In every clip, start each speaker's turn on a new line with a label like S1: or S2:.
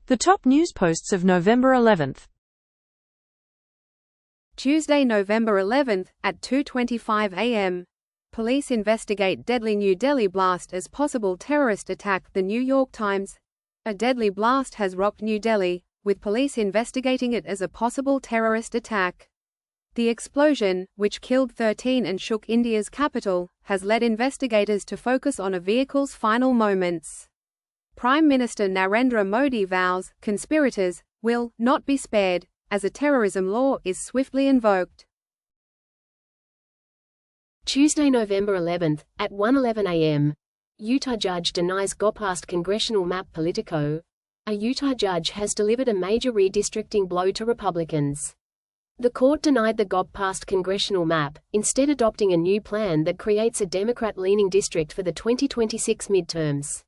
S1: The top news posts of November 11th.
S2: Tuesday, November 11th, at 2:25 a.m. Police investigate deadly New Delhi blast as possible terrorist attack. The New York Times. A deadly blast has rocked New Delhi, with police investigating it as a possible terrorist attack. The explosion, which killed 13 and shook India's capital, has led investigators to focus on a vehicle's final moments. Prime Minister Narendra Modi vows conspirators will not be spared, as a terrorism law is swiftly invoked.
S3: Tuesday, November 11th, at 1:11 a.m. Utah judge denies GOP-passed congressional map. Politico. A Utah judge has delivered a major redistricting blow to Republicans. The court denied the GOP-passed congressional map, instead adopting a new plan that creates a Democrat-leaning district for the 2026 midterms.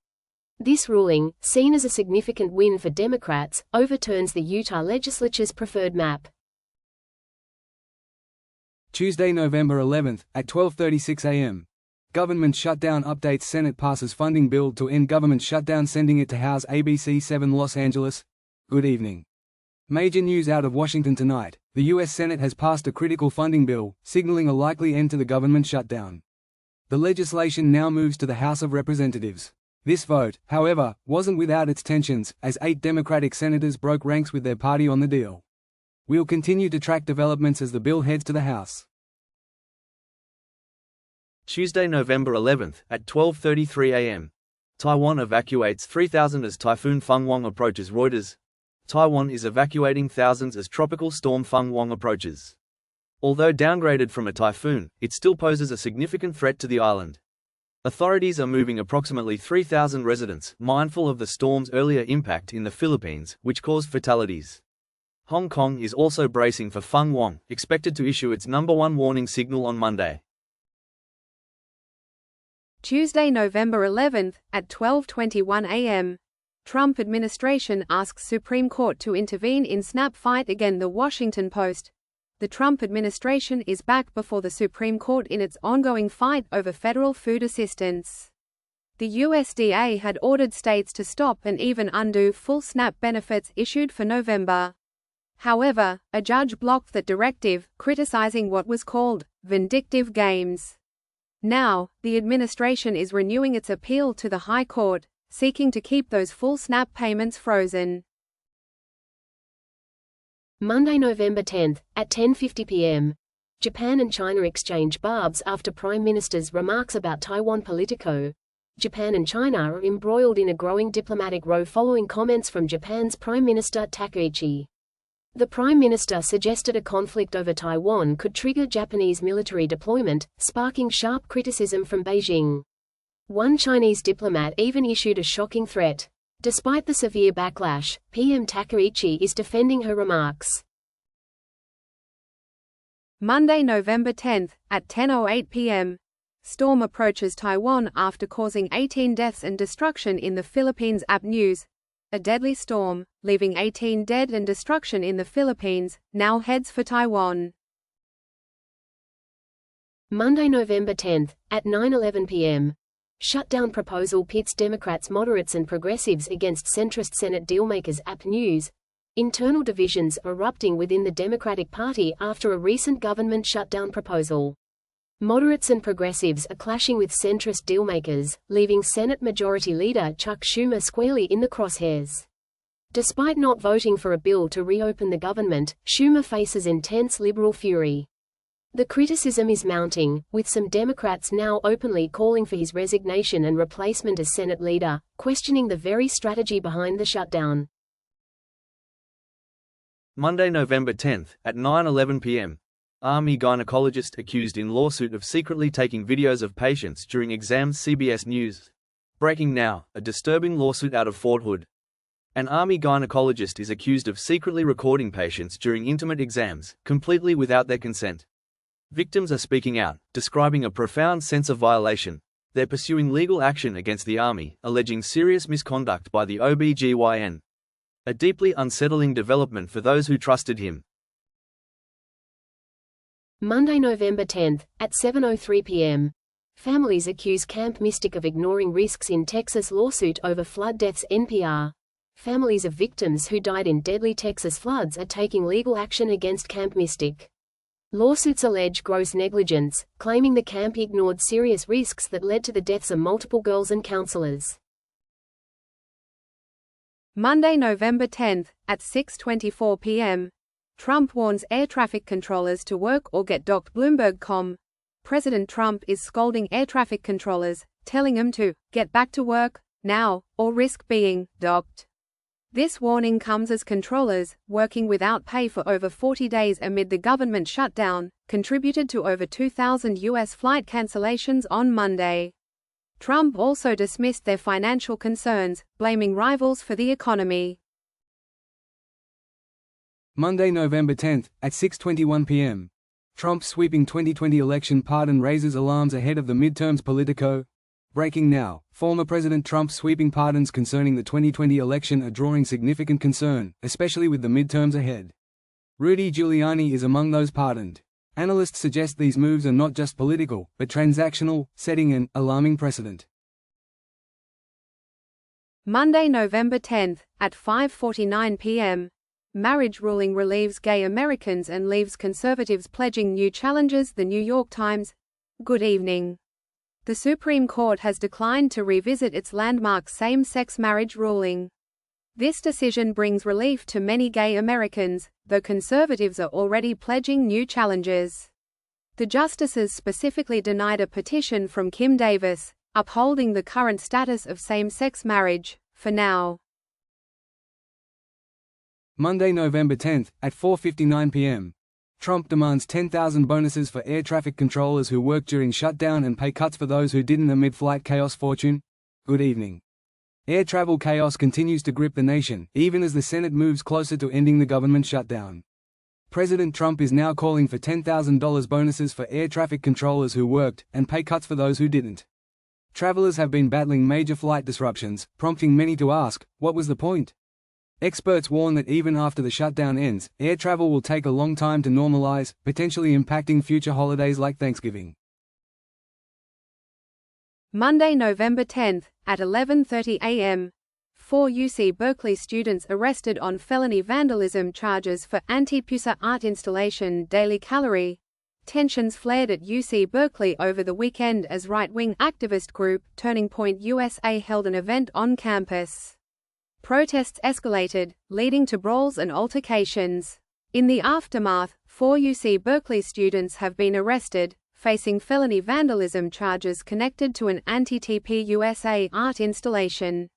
S3: This ruling, seen as a significant win for Democrats, overturns the Utah legislature's preferred map.
S4: Tuesday, November 11th, at 12:36 a.m. Government shutdown updates. Senate passes funding bill to end government shutdown, sending it to House. ABC 7 Los Angeles. Good evening. Major news out of Washington tonight. The U.S. Senate has passed a critical funding bill, signaling a likely end to the government shutdown. The legislation now moves to the House of Representatives. This vote, however, wasn't without its tensions, as 8 Democratic senators broke ranks with their party on the deal. We'll continue to track developments as the bill heads to the House.
S5: Tuesday, November 11th, at 12:33 a.m. Taiwan evacuates 3,000 as Typhoon Fenghuang approaches. Reuters. Taiwan is evacuating thousands as Tropical Storm Fenghuang approaches. Although downgraded from a typhoon, it still poses a significant threat to the island. Authorities are moving approximately 3,000 residents, mindful of the storm's earlier impact in the Philippines, which caused fatalities. Hong Kong is also bracing for Fenghuang, expected to issue its #1 warning signal on Monday.
S2: Tuesday, November 11th, at 12:21 a.m. Trump administration asks Supreme Court to intervene in SNAP fight again. The Washington Post. The Trump administration is back before the Supreme Court in its ongoing fight over federal food assistance. The USDA had ordered states to stop and even undo full SNAP benefits issued for November. However, a judge blocked that directive, criticizing what was called vindictive games. Now, the administration is renewing its appeal to the High Court, seeking to keep those full SNAP payments frozen.
S3: Monday, November 10th, at 10:50 p.m. Japan and China exchange barbs after Prime Minister's remarks about Taiwan. Politico. Japan and China are embroiled in a growing diplomatic row following comments from Japan's Prime Minister Takaichi. The Prime Minister suggested a conflict over Taiwan could trigger Japanese military deployment, sparking sharp criticism from Beijing. One Chinese diplomat even issued a shocking threat. Despite the severe backlash, PM Takaichi is defending her remarks.
S2: Monday, November 10th, at 10:08 p.m. Storm approaches Taiwan after causing 18 deaths and destruction in the Philippines. App News. A deadly storm, leaving 18 dead and destruction in the Philippines, now heads for Taiwan.
S3: Monday, November 10th, at 9:11 p.m. Shutdown proposal pits Democrats, moderates and progressives against centrist Senate dealmakers. App News. Internal divisions erupting within the Democratic Party after a recent government shutdown proposal. Moderates and progressives are clashing with centrist dealmakers, leaving Senate Majority Leader Chuck Schumer squarely in the crosshairs. Despite not voting for a bill to reopen the government, Schumer faces intense liberal fury. The criticism is mounting, with some Democrats now openly calling for his resignation and replacement as Senate leader, questioning the very strategy behind the shutdown.
S5: Monday, November 10th, at 9:11 p.m. Army gynecologist accused in lawsuit of secretly taking videos of patients during exams. CBS News. Breaking now, a disturbing lawsuit out of Fort Hood. An Army gynecologist is accused of secretly recording patients during intimate exams, completely without their consent. Victims are speaking out, describing a profound sense of violation. They're pursuing legal action against the Army, alleging serious misconduct by the OBGYN. A deeply unsettling development for those who trusted him.
S3: Monday, November 10th, at 7:03 p.m. Families accuse Camp Mystic of ignoring risks in Texas lawsuit over flood deaths. NPR. Families of victims who died in deadly Texas floods are taking legal action against Camp Mystic. Lawsuits allege gross negligence, claiming the camp ignored serious risks that led to the deaths of multiple girls and counselors.
S2: Monday, November 10, at 6:24 p.m. Trump warns air traffic controllers to work or get docked. Bloomberg.com. President Trump is scolding air traffic controllers, telling them to get back to work now, or risk being docked. This warning comes as controllers, working without pay for over 40 days amid the government shutdown, contributed to over 2,000 U.S. flight cancellations on Monday. Trump also dismissed their financial concerns, blaming rivals for the economy.
S4: Monday, November 10, at 6:21 p.m. Trump's sweeping 2020 election pardon raises alarms ahead of the midterms. Politico. Breaking now, former President Trump's sweeping pardons concerning the 2020 election are drawing significant concern, especially with the midterms ahead. Rudy Giuliani is among those pardoned. Analysts suggest these moves are not just political, but transactional, setting an alarming precedent.
S2: Monday, November 10, at 5:49 p.m. Marriage ruling relieves gay Americans and leaves conservatives pledging new challenges. The New York Times. Good evening. The Supreme Court has declined to revisit its landmark same-sex marriage ruling. This decision brings relief to many gay Americans, though conservatives are already pledging new challenges. The justices specifically denied a petition from Kim Davis, upholding the current status of same-sex marriage, for now.
S4: Monday, November 10, at 4:59 p.m. Trump demands 10,000 bonuses for air traffic controllers who worked during shutdown and pay cuts for those who didn't amid flight chaos. Fortune. Good evening. Air travel chaos continues to grip the nation, even as the Senate moves closer to ending the government shutdown. President Trump is now calling for $10,000 bonuses for air traffic controllers who worked, and pay cuts for those who didn't. Travelers have been battling major flight disruptions, prompting many to ask, what was the point? Experts warn that even after the shutdown ends, air travel will take a long time to normalize, potentially impacting future holidays like Thanksgiving.
S2: Monday, November 10, at 11:30 a.m. 4 UC Berkeley students arrested on felony vandalism charges for anti-Pusa art installation. Daily Calorie. Tensions flared at UC Berkeley over the weekend as right-wing activist group Turning Point USA held an event on campus. Protests escalated, leading to brawls and altercations. In the aftermath, 4 UC Berkeley students have been arrested, facing felony vandalism charges connected to an anti-TPUSA art installation.